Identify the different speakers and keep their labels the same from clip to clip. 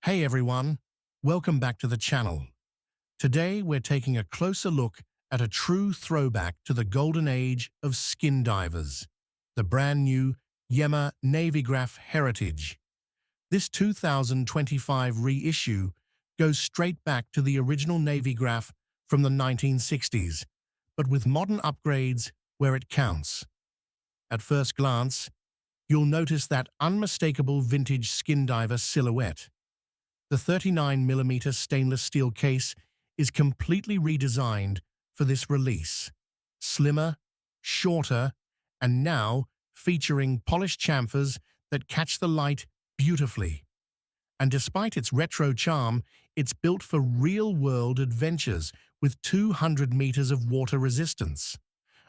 Speaker 1: Hey everyone, welcome back to the channel. Today we're taking a closer look at a true throwback to the golden age of skin divers, the brand new Yema Navygraf heritage. This 2025 reissue goes straight back to the original Navygraf from the 1960s, but with modern upgrades where it counts. At first glance, you'll notice that unmistakable vintage skin diver silhouette. The 39mm stainless steel case is completely redesigned for this release. Slimmer, shorter, and now featuring polished chamfers that catch the light beautifully. And despite its retro charm, it's built for real-world adventures with 200 meters of water resistance.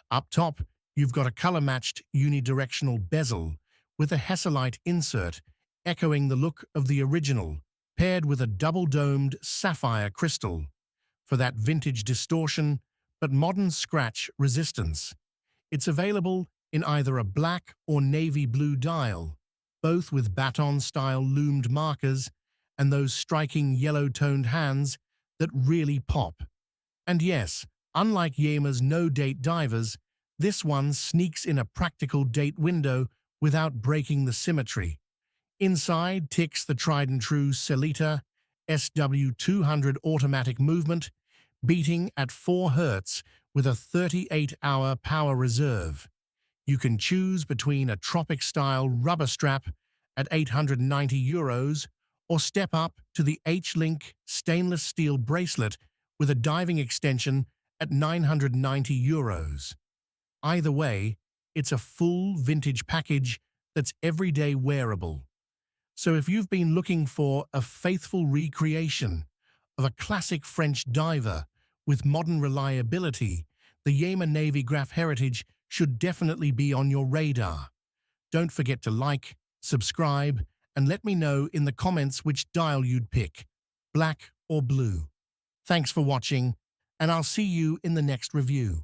Speaker 1: Up top, you've got a color-matched unidirectional bezel with a Hesalite insert echoing the look of the original, paired with a double-domed sapphire crystal for that vintage distortion but modern scratch resistance. It's available in either a black or navy blue dial, both with baton-style loomed markers and those striking yellow-toned hands that really pop. And yes, unlike Yema's no-date divers, this one sneaks in a practical date window without breaking the symmetry. Inside ticks the tried-and-true Celita SW200 automatic movement, beating at 4 Hz with a 38-hour power reserve. You can choose between a tropic-style rubber strap at €890 or step up to the H-Link stainless steel bracelet with a diving extension at €990. Either way, it's a full vintage package that's everyday wearable. So if you've been looking for a faithful recreation of a classic French diver with modern reliability, the Yema Navygraf heritage should definitely be on your radar. Don't forget to like, subscribe, and let me know in the comments which dial you'd pick, black or blue. Thanks for watching, and I'll see you in the next review.